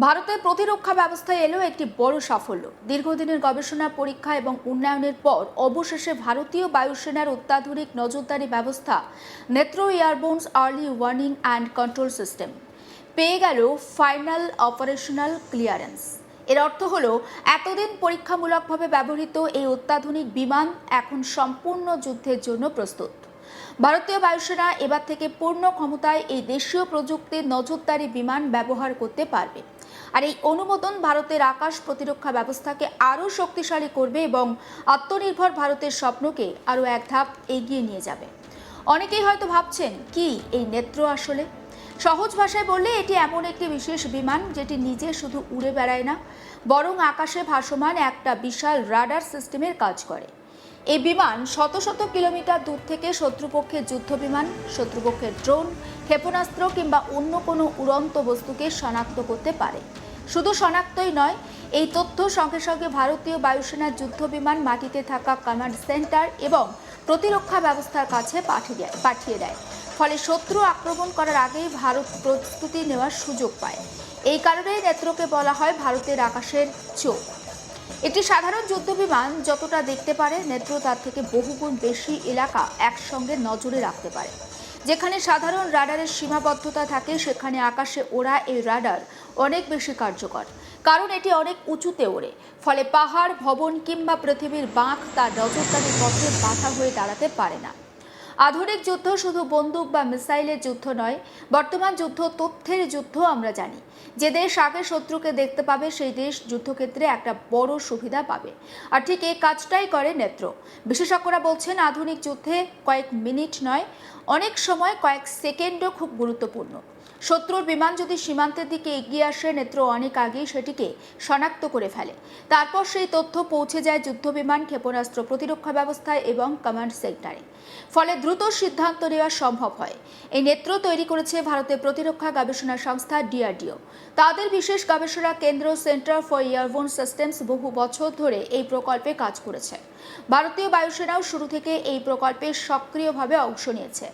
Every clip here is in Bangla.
ভারতের প্রতিরক্ষা ব্যবস্থায় এলো একটি বড় সাফল্য। দীর্ঘদিনের গবেষণা, পরীক্ষা এবং উন্নয়নের পর অবশেষে ভারতীয় বায়ুসেনার অত্যাধুনিক নজরদারি ব্যবস্থা Netra airborne early warning and control system পেয়ে গেল ফাইনাল অপারেশনাল ক্লিয়ারেন্স। এর অর্থ হলো এতদিন পরীক্ষামূলকভাবে ব্যবহৃত এই অত্যাধুনিক বিমান এখন সম্পূর্ণ যুদ্ধের জন্য প্রস্তুত। ভারতীয় বায়ুসেনা এবার থেকে পূর্ণ ক্ষমতায় এই দেশীয় প্রযুক্তির নজরদারি বিমান ব্যবহার করতে পারবে। আর এই অনুমোদন ভারতের আকাশ প্রতিরক্ষা ব্যবস্থাকে আরও শক্তিশালী করবে এবং আত্মনির্ভর ভারতের স্বপ্নকে আরও এক ধাপ এগিয়ে নিয়ে যাবে। অনেকেই হয়তো ভাবছেন, কি এই নেত্র আসলে? সহজ ভাষায় বললে এটি এমন একটি বিশেষ বিমান যেটি নিজে শুধু উড়ে বেড়ায় না, বরং আকাশে ভাসমান একটা বিশাল রাডার সিস্টেমের কাজ করে। এই বিমান শত শত কিলোমিটার দূর থেকে শত্রুপক্ষের যুদ্ধ বিমান, শত্রুপক্ষের ড্রোন, ক্ষেপণাস্ত্র কিংবা অন্য কোনো উড়ন্ত বস্তুকে শনাক্ত করতে পারে। শুধু শনাক্তই নয়, এই তথ্য সঙ্গে সঙ্গে ভারতীয় বায়ুসেনার যুদ্ধ বিমান, মাটিতে থাকা কমান্ড সেন্টার এবং প্রতিরক্ষা ব্যবস্থার কাছে পাঠিয়ে দেয়। ফলে শত্রু আক্রমণ করার আগেই ভারত প্রস্তুতি নেওয়ার সুযোগ পায়। এই কারণেই নেত্রকে বলা হয় ভারতের আকাশের চোখ। একটি সাধারণ যুদ্ধবিমান যতটা দেখতে পারে, নেত্র তার থেকে বহুগুণ বেশি এলাকা একসঙ্গে নজরে রাখতে পারে। যেখানে সাধারণ রাডারের সীমাবদ্ধতা থাকে, সেখানে আকাশে ওড়া এই রাডার অনেক বেশি কার্যকর, কারণ এটি অনেক উঁচুতে ওড়ে। ফলে পাহাড়, ভবন কিংবা পৃথিবীর বাঁক তার নজরদারির পথে বাধা হয়ে দাঁড়াতে পারে না। আধুনিক যুদ্ধ শুধু বন্দুক বা মিসাইলের যুদ্ধ নয়, বর্তমান যুদ্ধ তথ্যের যুদ্ধ। আমরা জানি যে দেশ আগে শত্রুকে দেখতে পাবে, সেই দেশ যুদ্ধক্ষেত্রে একটা বড় সুবিধা পাবে। আর ঠিক এই কাজটাই করে নেত্র। বিশেষজ্ঞরা বলছেন, আধুনিক যুদ্ধে কয়েক মিনিট নয়, অনেক সময় কয়েক সেকেন্ডও খুব গুরুত্বপূর্ণ। শত্রুর বিমান যদি সীমান্তের দিকে এগিয়ে আসে, নেত্র অনেক আগেই সেটিকে শনাক্ত করে ফেলে। তারপর সেই তথ্য পৌঁছে যায় যুদ্ধবিমান, ক্ষেপণাস্ত্র প্রতিরক্ষা ব্যবস্থায় এবং কমান্ড সেন্টারে। ফলে দ্রুত সিদ্ধান্ত নেওয়া সম্ভব হয়। এই নেত্র তৈরি করেছে ভারতের প্রতিরক্ষা গবেষণা সংস্থা DRDO। তাদের বিশেষ গবেষণা কেন্দ্র সেন্টার ফর এয়ারবোর্ন সিস্টেমস বহু বছর ধরে এই প্রকল্পে কাজ করেছে। ভারতীয় বায়ুসেনাও শুরু থেকে এই প্রকল্পে সক্রিয়ভাবে অংশ নিয়েছে।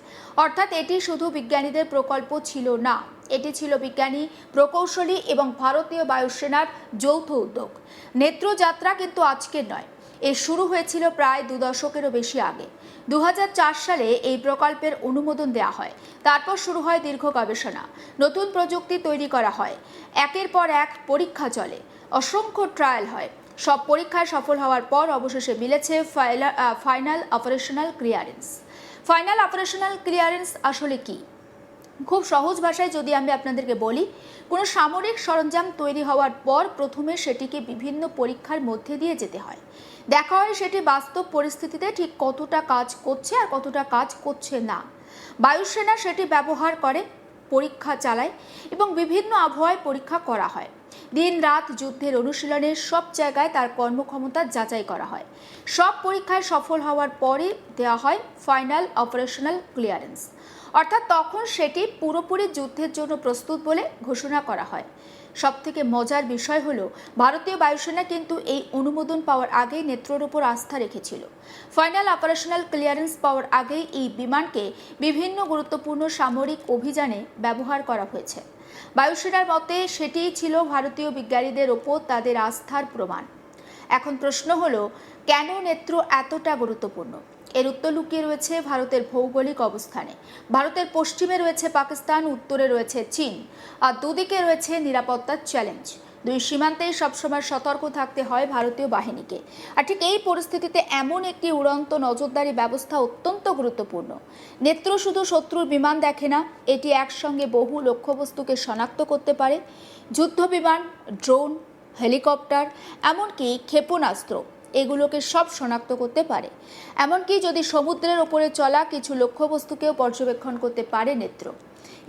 অর্থাৎ এটি শুধু বিজ্ঞানীদের প্রকল্প ছিল না, এটি ছিল বিজ্ঞানী, প্রকৌশলী এবং ভারতীয় বায়ুসেনার যৌথ উদ্যোগ। নেত্র যাত্রা কিন্তু আজকের নয়, এর শুরু হয়েছিল প্রায় 2 দশকেরও বেশি আগে। 2004 সালে এই প্রকল্পের অনুমোদন দেওয়া হয়। তারপর শুরু হয় দীর্ঘ গবেষণা, নতুন প্রযুক্তি তৈরি করা হয়, একের পর এক পরীক্ষা চলে, অসংখ্য ট্রায়াল হয়। সব পরীক্ষায় সফল হওয়ার পর অবশেষে মিলেছে final operational clearance. Final operational clearance আসলে কি? খুব সহজ ভাষায় যদি আমি আপনাদেরকে বলি, কোনো সামরিক সরঞ্জাম তৈরি হওয়ার পর প্রথমে সেটিকে বিভিন্ন পরীক্ষার মধ্যে দিয়ে যেতে হয়। দেখা হয় সেটি বাস্তব পরিস্থিতিতে ঠিক কতটা কাজ করছে আর কতটা কাজ করছে না। বায়ুসেনা সেটি ব্যবহার করে, পরীক্ষা চালায় এবং বিভিন্ন আবহাওয়ায় পরীক্ষা করা হয়। দিন রাত যুদ্ধের অনুশীলনের সব জায়গায় তার কর্মক্ষমতা যাচাই করা হয়। সব পরীক্ষায় সফল হওয়ার পরে দেওয়া হয় ফাইনাল অপারেশনাল ক্লিয়ারেন্স। অর্থাৎ তখন সেটি পুরোপুরি যুদ্ধের জন্য প্রস্তুত বলে ঘোষণা করা হয়। সবথেকে মজার বিষয় হলো, ভারতীয় বায়ুসেনা কিন্তু এই অনুমোদন পাওয়ার আগেই নেত্রর উপর আস্থা রেখেছিল। ফাইনাল অপারেশনাল ক্লিয়ারেন্স পাওয়ার আগেই এই বিমানকে বিভিন্ন গুরুত্বপূর্ণ সামরিক অভিযানে ব্যবহার করা হয়েছে। বায়ুসেনার মতে সেটিই ছিল ভারতীয় বিজ্ঞানীদের ওপর তাদের আস্থার প্রমাণ। এখন প্রশ্ন হলো, কেন নেত্র এতটা গুরুত্বপূর্ণ? এর উত্তর লুকিয়ে রয়েছে ভারতের ভৌগোলিক অবস্থানে। ভারতের পশ্চিমে রয়েছে পাকিস্তান, উত্তরে রয়েছে চীন, আর দুদিকে রয়েছে নিরাপত্তার চ্যালেঞ্জ। দুই সীমান্তেই সবসময় সতর্ক থাকতে হয় ভারতীয় বাহিনীকে। আর ঠিক এই পরিস্থিতিতে এমন একটি উড়ন্ত নজরদারি ব্যবস্থা অত্যন্ত গুরুত্বপূর্ণ। নেত্র শুধু শত্রুর বিমান দেখে না, এটি একসঙ্গে বহু লক্ষ্যবস্তুকে শনাক্ত করতে পারে। যুদ্ধ বিমান, ড্রোন, হেলিকপ্টার, এমনকি ক্ষেপণাস্ত্র, এগুলোকে সব শনাক্ত করতে পারে। এমনকি যদি সমুদ্রের ওপরে চলা কিছু লক্ষ্যবস্তুকেও পর্যবেক্ষণ করতে পারে নেত্র।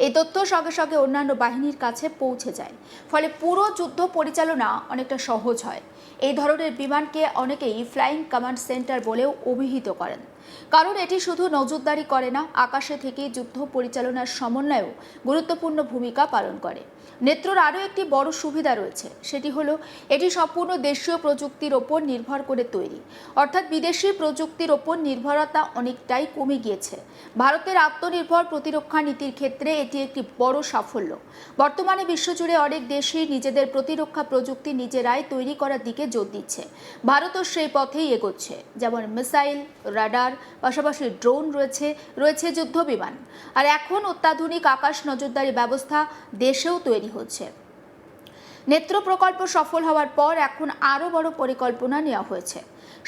এই তথ্য সঙ্গে সঙ্গে অন্যান্য বাহিনীর কাছে পৌঁছে যায়। ফলে পুরো যুদ্ধ পরিচালনা অনেকটা সহজ হয়। এই ধরনের বিমানকে অনেকেই ফ্লাইং কমান্ড সেন্টার বলেও অভিহিত করেন, কারণ এটি শুধু নজরদারি করে না, আকাশে থেকে যুদ্ধ পরিচালনার সমন্বয়েও গুরুত্বপূর্ণ ভূমিকা পালন করে। নেত্রর আরও একটি বড় সুবিধা রয়েছে, সেটি হলো এটি সম্পূর্ণ দেশীয় প্রযুক্তির ওপর নির্ভর করে তৈরি, অর্থাৎ বিদেশি প্রযুক্তির ওপর নির্ভরতা অনেকটাই কমে গিয়েছে। ভারতের আত্মনির্ভর প্রতিরক্ষা নীতির ক্ষেত্রে এটি একটি বড় সাফল্য। বর্তমানে বিশ্বজুড়ে অনেক দেশই নিজেদের প্রতিরক্ষা প্রযুক্তি নিজেরাই তৈরি করার দিকে জোর দিচ্ছে। ভারতও সেই পথেই এগোচ্ছে, যেমন মিসাইল, রাডার, পাশাপাশি ড্রোন রয়েছে যুদ্ধ বিমান, আর এখন অত্যাধুনিক আকাশ নজরদারি ব্যবস্থা দেশেও তৈরি হচ্ছে। নেত্র প্রকল্প সফল হওয়ার পর এখন আরও বড় পরিকল্পনা নেওয়া হয়েছে।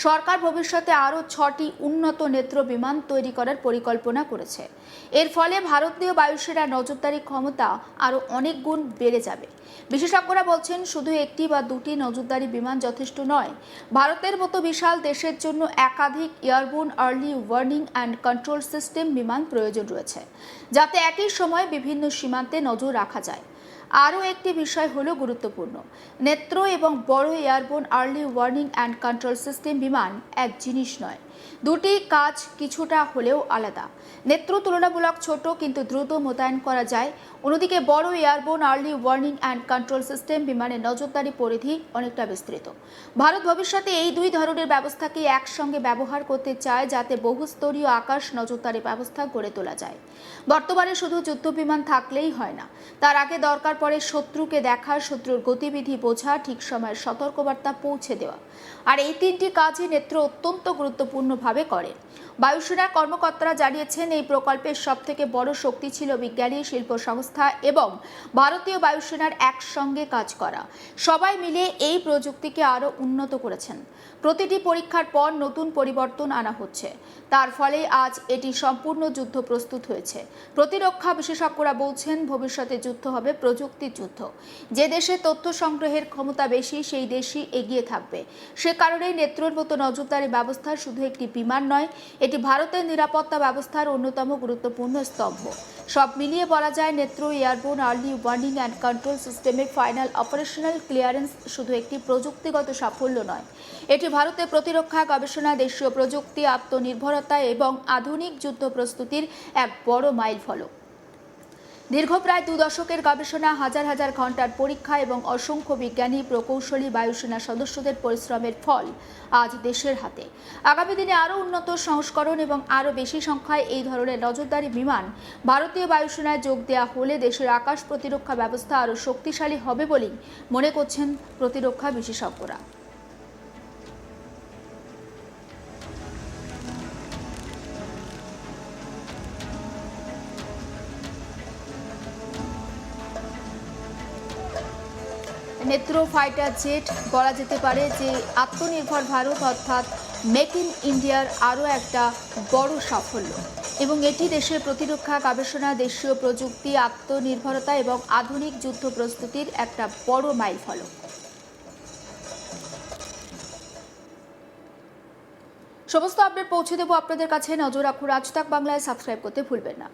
সরকার ভবিষ্যতে আরও 6টি উন্নত নেত্র বিমান তৈরি করার পরিকল্পনা করেছে। এর ফলে ভারতীয় বায়ুসেনার নজরদারি ক্ষমতা আরও অনেক গুণ বেড়ে যাবে। বিশেষজ্ঞরা বলছেন, শুধু একটি বা দুটি নজরদারি বিমান যথেষ্ট নয়। ভারতের মতো বিশাল দেশের জন্য একাধিক airborne early warning and control system বিমান প্রয়োজন রয়েছে, যাতে একই সময়ে বিভিন্ন সীমান্তে নজর রাখা যায়। আরও একটি বিষয় হলো গুরুত্বপূর্ণ, নেত্র এবং বড় airborne early warning and control system বিমান এক জিনিস নয়। দুটি কাজ কিছুটা হলেও আলাদা। নেত্র তুলনামূলক ছোট, কিন্তু দ্রুত মোতায়েন করা যায়। অন্যদিকে বড় airborne early warning and control system বিমানের নজরদারি পরিধি অনেকটা বিস্তৃত। ভারত ভবিষ্যতে এই দুই ধরনের ব্যবস্থাকে একসঙ্গে ব্যবহার করতে চায়, যাতে বহুস্তরীয় আকাশ নজরদারি ব্যবস্থা গড়ে তোলা যায়। বর্তমানে শুধু যুদ্ধ বিমান থাকলেই হয় না, তার আগে দরকার পড়ে শত্রুকে দেখা, শত্রুর গতিবিধি বোঝা, ঠিক সময়ের সতর্কবার্তা পৌঁছে দেওয়া। আর এই তিনটি কাজই নেত্র অত্যন্ত গুরুত্বপূর্ণভাবে করে। বায়ুসেনার কর্মকর্তারা জানিয়েছেন, এই প্রকল্পের সবথেকে বড় শক্তি ছিল বিজ্ঞানী, শিল্প সংস্থা এবং ভারতীয় বায়ুসেনার একসঙ্গে কাজ করা। সবাই মিলে এই প্রযুক্তিকে আরও উন্নত করেছেন। প্রতিটি পরীক্ষার পর নতুন পরিবর্তন আনা হচ্ছে। তার ফলে আজ এটি সম্পূর্ণ যুদ্ধ প্রস্তুত হয়েছে। প্রতিরক্ষা বিশেষজ্ঞরা বলছেন, ভবিষ্যতে যুদ্ধ হবে প্রযুক্তির যুদ্ধ। যে দেশে তথ্য সংগ্রহের ক্ষমতা বেশি, সেই দেশই এগিয়ে থাকবে। সে কারণেই নেত্রর মতো নজরদারি ব্যবস্থা শুধু একটি বিমান নয়, এটি ভারতের নিরাপত্তা ব্যবস্থার অন্যতম গুরুত্বপূর্ণ স্তম্ভ। সব মিলিয়ে বলা যায়, Netra airborne early warning and control সিস্টেমের ফাইনাল অপারেশনাল ক্লিয়ারেন্স শুধু একটি প্রযুক্তিগত সাফল্য নয়, এটি ভারতের প্রতিরক্ষা গবেষণা, দেশীয় প্রযুক্তি, আত্মনির্ভরতা এবং আধুনিক যুদ্ধ প্রস্তুতির এক বড় মাইলফলক। দীর্ঘ প্রায় 2 দশকের গবেষণা, হাজার হাজার ঘন্টার পরীক্ষা এবং অসংখ্য বিজ্ঞানী, প্রকৌশলী, বায়ুসেনা সদস্যদের পরিশ্রমের ফল আজ দেশের হাতে। আগামী দিনে আরও উন্নত সংস্করণ এবং আরও বেশি সংখ্যায় এই ধরনের নজরদারি বিমান ভারতীয় বায়ুসেনায় যোগ দেওয়া হলে দেশের আকাশ প্রতিরক্ষা ব্যবস্থা আরও শক্তিশালী হবে বলেই মনে করছেন প্রতিরক্ষা বিশেষজ্ঞরা। নেত্র ফাইটার জেট বলা যেতে পারে যে আত্মনির্ভর ভারত অর্থাৎ মেক ইন ইন্ডিয়ার আরও একটা বড় সাফল্য, এবং এটি দেশের প্রতিরক্ষা গবেষণা, দেশীয় প্রযুক্তি, আত্মনির্ভরতা এবং আধুনিক যুদ্ধ প্রস্তুতির একটা বড় মাইলফলক। সমস্ত আপডেট পৌঁছে দেবো আপনাদের কাছে। নজর রাখুন আজ তাক বাংলায়, সাবস্ক্রাইব করতে ভুলবেন না।